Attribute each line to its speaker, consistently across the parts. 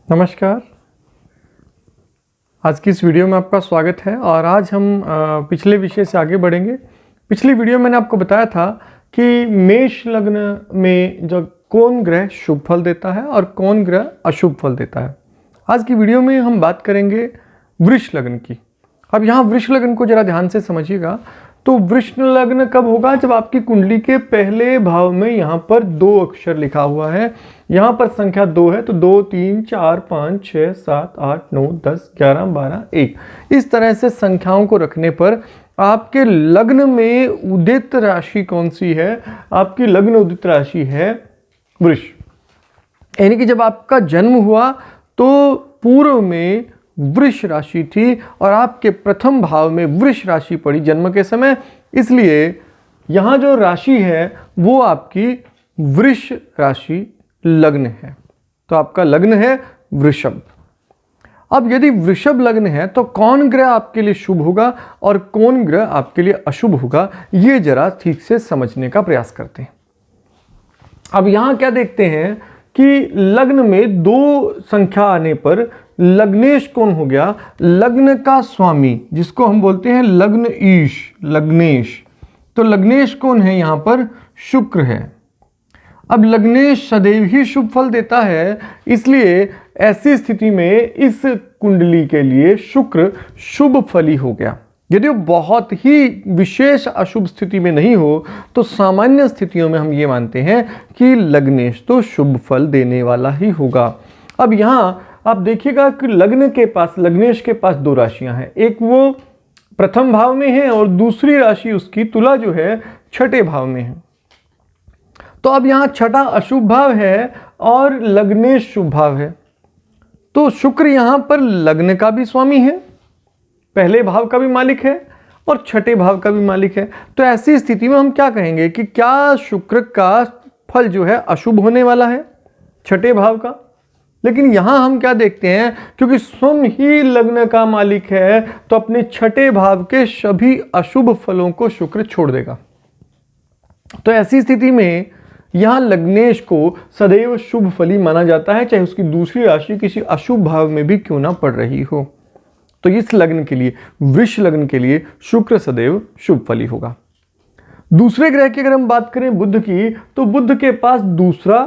Speaker 1: नमस्कार। आज की इस वीडियो में आपका स्वागत है और आज हम पिछले विषय से आगे बढ़ेंगे। पिछली वीडियो मैंने आपको बताया था कि मेष लग्न में जो कौन ग्रह शुभ फल देता है और कौन ग्रह अशुभ फल देता है। आज की वीडियो में हम बात करेंगे वृष लग्न की। अब यहाँ वृष लग्न को जरा ध्यान से समझिएगा। तो वृष लग्न कब होगा? जब आपकी कुंडली के पहले भाव में यहाँ पर 2 अक्षर लिखा हुआ है। यहाँ पर संख्या 2 है तो 2, 3, 4, 5, 6, 7, 8, 9, 10, 11, 12, 1 इस तरह से संख्याओं को रखने पर आपके लग्न में उदित राशि कौन सी है? आपकी लग्न उदित राशि है वृष। यानी कि जब आपका जन्म हुआ तो पूर्व में वृष राशि थी और आपके प्रथम भाव में वृष राशि पड़ी जन्म के समय, इसलिए यहाँ जो राशि है वो आपकी वृष राशि लग्न है। तो आपका लग्न है वृषभ। अब यदि वृषभ लग्न है तो कौन ग्रह आपके लिए शुभ होगा और कौन ग्रह आपके लिए अशुभ होगा, ये जरा ठीक से समझने का प्रयास करते हैं। अब यहाँ क्या देखते हैं कि लग्न में 2 संख्या आने पर लग्नेश कौन हो गया? लग्न का स्वामी, जिसको हम बोलते हैं लग्न ईश, लग्नेश। तो लग्नेश कौन है? यहाँ पर शुक्र है। अब लग्नेश सदैव ही शुभ फल देता है, इसलिए ऐसी स्थिति में इस कुंडली के लिए शुक्र शुभ फली हो गया। यदि वो बहुत ही विशेष अशुभ स्थिति में नहीं हो तो सामान्य स्थितियों में हम ये मानते हैं कि लग्नेश तो शुभ फल देने वाला ही होगा। अब यहाँ आप देखिएगा कि लग्नेश के पास 2 राशियां हैं। एक वो प्रथम भाव में है और दूसरी राशि उसकी तुला जो है छठे भाव में है। तो अब यहाँ छठा अशुभ भाव है और लग्नेश शुभ भाव है। तो शुक्र यहाँ पर लग्न का भी स्वामी है, पहले भाव का भी मालिक है और छठे भाव का भी मालिक है। तो ऐसी स्थिति में हम क्या कहेंगे कि क्या शुक्र का फल जो है अशुभ होने वाला है छठे भाव का? लेकिन यहां हम क्या देखते हैं, क्योंकि स्वयं ही लग्न का मालिक है तो अपने छठे भाव के सभी अशुभ फलों को शुक्र छोड़ देगा। तो ऐसी स्थिति में यहां लग्नेश को सदैव शुभ फली माना जाता है, चाहे उसकी दूसरी राशि किसी अशुभ भाव में भी क्यों ना पड़ रही हो। तो इस लग्न के लिए, वृष लग्न के लिए शुक्र सदैव शुभ फली होगा। दूसरे ग्रह की अगर हम बात करें बुध की, तो बुध के पास दूसरा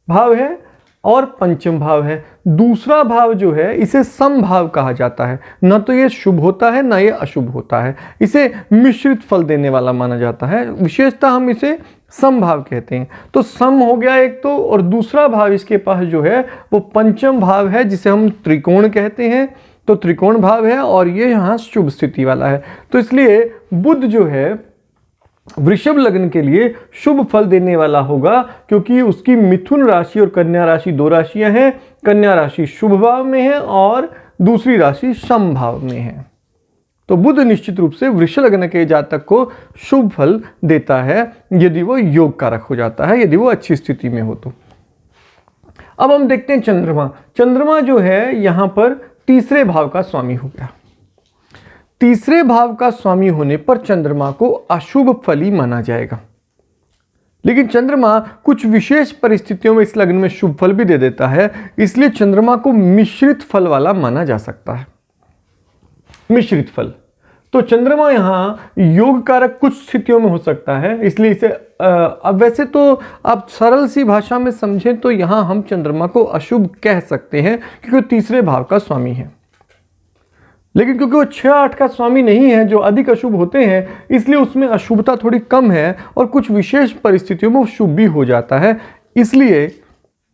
Speaker 1: भाव है और पंचम भाव है। दूसरा भाव जो है इसे समभाव कहा जाता है। न तो ये शुभ होता है ना ये अशुभ होता है, इसे मिश्रित फल देने वाला माना जाता है। विशेषता हम इसे समभाव कहते हैं। तो सम हो गया एक तो, और दूसरा भाव इसके पास जो है वो पंचम भाव है, जिसे हम त्रिकोण कहते हैं। तो त्रिकोण भाव है और ये यहाँ शुभ स्थिति वाला है। तो इसलिए बुध जो है वृषभ लग्न के लिए शुभ फल देने वाला होगा, क्योंकि उसकी मिथुन राशि और कन्या राशि 2 राशियां हैं। कन्या राशि शुभ भाव में है और दूसरी राशि समभाव में है। तो बुध निश्चित रूप से वृषभ लग्न के जातक को शुभ फल देता है यदि वो योग कारक हो जाता है, यदि वो अच्छी स्थिति में हो तो। अब हम देखते हैं चंद्रमा। चंद्रमा जो है यहां पर तीसरे भाव का स्वामी हो गया। तीसरे भाव का स्वामी होने पर चंद्रमा को अशुभ फली माना जाएगा। लेकिन चंद्रमा कुछ विशेष परिस्थितियों में इस लग्न में शुभ फल भी दे देता है, इसलिए चंद्रमा को मिश्रित फल वाला माना जा सकता है। मिश्रित फल, तो चंद्रमा यहां योग कारक कुछ स्थितियों में हो सकता है, इसलिए इसे अब वैसे तो आप सरल सी भाषा में समझें तो यहां हम चंद्रमा को अशुभ कह सकते हैं, क्योंकि तीसरे भाव का स्वामी है। लेकिन क्योंकि वो 6-8 का स्वामी नहीं है जो अधिक अशुभ होते हैं, इसलिए उसमें अशुभता थोड़ी कम है और कुछ विशेष परिस्थितियों में शुभ भी हो जाता है। इसलिए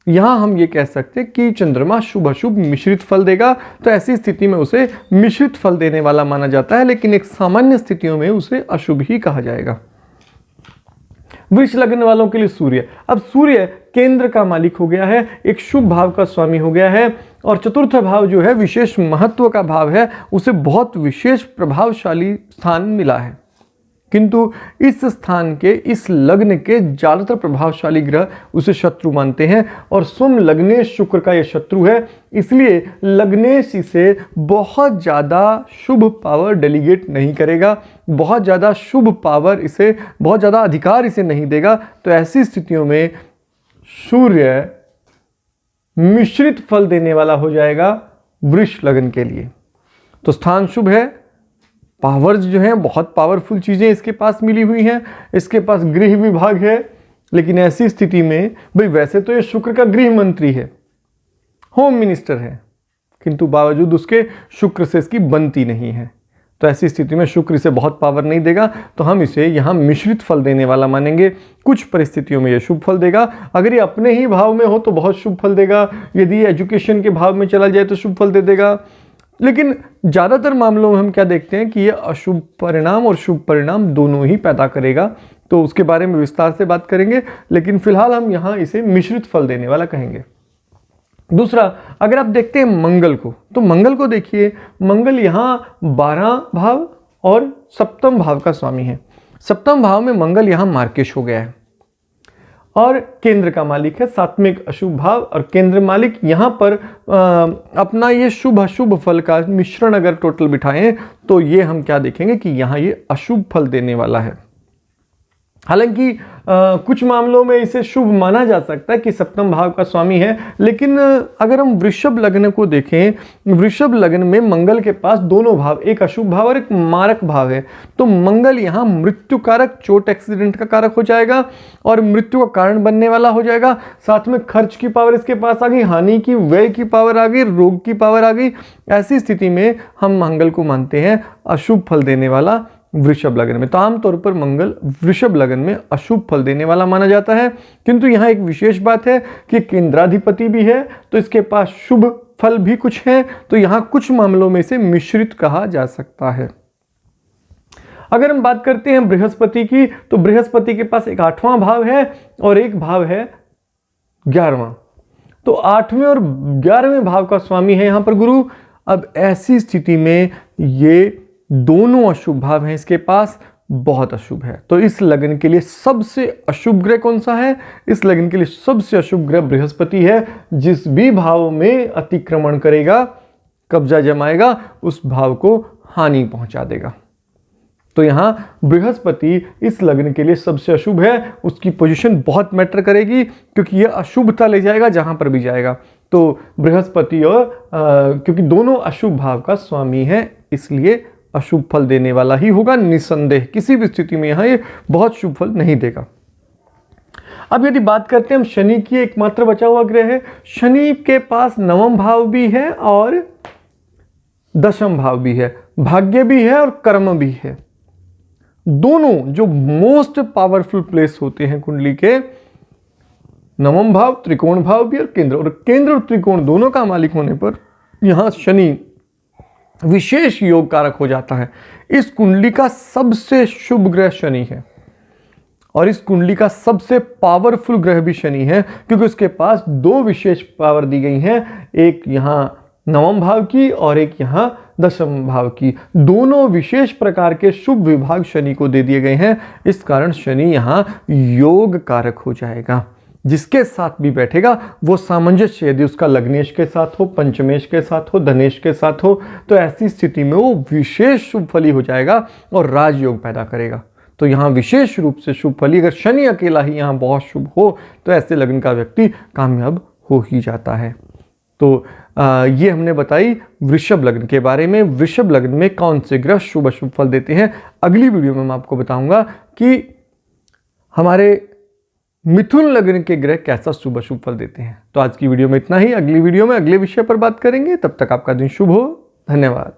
Speaker 1: यहां हम ये कह सकते हैं कि चंद्रमा शुभ अशुभ मिश्रित फल देगा। तो ऐसी स्थिति में उसे मिश्रित फल देने वाला माना जाता है, लेकिन एक सामान्य स्थितियों में उसे अशुभ ही कहा जाएगा। वृष लग्न वालों के लिए सूर्य, अब सूर्य केंद्र का मालिक हो गया है, एक शुभ भाव का स्वामी हो गया है और चतुर्थ भाव जो है विशेष महत्व का भाव है, उसे बहुत विशेष प्रभावशाली स्थान मिला है। किंतु इस स्थान के, इस लग्न के ज्यादातर प्रभावशाली ग्रह उसे शत्रु मानते हैं और स्वयं लग्नेश शुक्र का यह शत्रु है, इसलिए लग्नेश इसे बहुत ज़्यादा शुभ पावर डेलीगेट नहीं करेगा, बहुत ज़्यादा शुभ पावर इसे, बहुत ज़्यादा अधिकार इसे नहीं देगा। तो ऐसी स्थितियों में सूर्य मिश्रित फल देने वाला हो जाएगा वृष लग्न के लिए। तो स्थान शुभ है, पावर्स जो हैं बहुत पावरफुल चीजें इसके पास मिली हुई हैं, इसके पास गृह विभाग है। लेकिन ऐसी स्थिति में भाई वैसे तो ये शुक्र का गृह मंत्री है, होम मिनिस्टर है, किंतु बावजूद उसके शुक्र से इसकी बनती नहीं है। तो ऐसी स्थिति में शुक्र इसे बहुत पावर नहीं देगा, तो हम इसे यहाँ मिश्रित फल देने वाला मानेंगे। कुछ परिस्थितियों में ये शुभ फल देगा, अगर ये अपने ही भाव में हो तो बहुत शुभ फल देगा, यदि एजुकेशन के भाव में चला जाए तो शुभ फल दे देगा। लेकिन ज़्यादातर मामलों में हम क्या देखते हैं कि ये अशुभ परिणाम और शुभ परिणाम दोनों ही पैदा करेगा। तो उसके बारे में विस्तार से बात करेंगे, लेकिन फिलहाल हम यहाँ इसे मिश्रित फल देने वाला कहेंगे। दूसरा, अगर आप देखते हैं मंगल को, तो मंगल को देखिए, मंगल यहाँ 12 भाव और सप्तम भाव का स्वामी है। सप्तम भाव में मंगल यहाँ मार्केश हो गया है और केंद्र का मालिक है, सात्विक अशुभ भाव। और केंद्र मालिक यहाँ पर अपना ये शुभ अशुभ फल का मिश्रण अगर टोटल बिठाएं तो ये हम क्या देखेंगे कि यहाँ ये अशुभ फल देने वाला है। हालांकि कुछ मामलों में इसे शुभ माना जा सकता है कि सप्तम भाव का स्वामी है, लेकिन अगर हम वृषभ लग्न को देखें, वृषभ लग्न में मंगल के पास दोनों भाव, एक अशुभ भाव और एक मारक भाव है। तो मंगल यहाँ मृत्यु कारक, चोट एक्सीडेंट का कारक हो जाएगा और मृत्यु का कारण बनने वाला हो जाएगा। साथ में खर्च की पावर इसके पास आ गई, हानि की, व्यय की पावर आ गई, रोग की पावर आ गई। ऐसी स्थिति में हम मंगल को मानते हैं अशुभ फल देने वाला वृषभ लग्न में। तो आमतौर पर मंगल वृषभ लग्न में अशुभ फल देने वाला माना जाता है, किंतु यहाँ एक विशेष बात है कि केंद्राधिपति भी है, तो इसके पास शुभ फल भी कुछ है। तो यहाँ कुछ मामलों में इसे मिश्रित कहा जा सकता है। अगर हम बात करते हैं बृहस्पति की, तो बृहस्पति के पास एक 8वां भाव है और एक भाव है 11वां। तो 8वें और 11वें भाव का स्वामी है यहाँ पर गुरु। अब ऐसी स्थिति में ये दोनों अशुभ भाव हैं इसके पास, बहुत अशुभ है। तो इस लग्न के लिए सबसे अशुभ ग्रह कौन सा है? इस लग्न के लिए सबसे अशुभ ग्रह बृहस्पति है। जिस भी भाव में अतिक्रमण करेगा, कब्जा जमाएगा, उस भाव को हानि पहुंचा देगा। तो यहां बृहस्पति इस लग्न के लिए सबसे अशुभ है। उसकी पोजीशन बहुत मैटर करेगी, क्योंकि यह अशुभता ले जाएगा जहां पर भी जाएगा। तो बृहस्पति और क्योंकि दोनों अशुभ भाव का स्वामी है, इसलिए अशुभ फल देने वाला ही होगा निसंदेह। किसी भी स्थिति में यहाँ ये बहुत शुभ फल नहीं देगा। अब यदि बात करते हैं हम शनि की, एकमात्र बचा हुआ ग्रह है। शनि के पास 9वां भाव भी है और 10वां भाव भी है, भाग्य भी है और कर्म भी है। दोनों जो मोस्ट पावरफुल प्लेस होते हैं कुंडली के, 9वां भाव, त्रिकोण भाव भी और केंद्र और त्रिकोण दोनों का मालिक होने पर यहां शनि विशेष योग कारक हो जाता है। इस कुंडली का सबसे शुभ ग्रह शनि है और इस कुंडली का सबसे पावरफुल ग्रह भी शनि है, क्योंकि उसके पास 2 विशेष पावर दी गई हैं, एक यहां 9वां भाव की और एक यहां 10वां भाव की। दोनों विशेष प्रकार के शुभ विभाग शनि को दे दिए गए हैं। इस कारण शनि यहां योग कारक हो जाएगा। जिसके साथ भी बैठेगा वो सामंजस्य, यदि उसका लग्नेश के साथ हो, पंचमेश के साथ हो, धनेश के साथ हो, तो ऐसी स्थिति में वो विशेष शुभ फली हो जाएगा और राजयोग पैदा करेगा। तो यहाँ विशेष रूप से शुभ फली, अगर शनि अकेला ही यहाँ बहुत शुभ हो तो ऐसे लग्न का व्यक्ति कामयाब हो ही जाता है। तो ये हमने बताई वृषभ लग्न के बारे में। वृषभ लग्न में कौन से ग्रह शुभ अशुभ फल देते हैं, अगली वीडियो में मैं आपको बताऊंगा कि हमारे मिथुन लग्न के ग्रह कैसा शुभ अशुभ फल देते हैं। तो आज की वीडियो में इतना ही। अगली वीडियो में अगले विषय पर बात करेंगे। तब तक आपका दिन शुभ हो। धन्यवाद।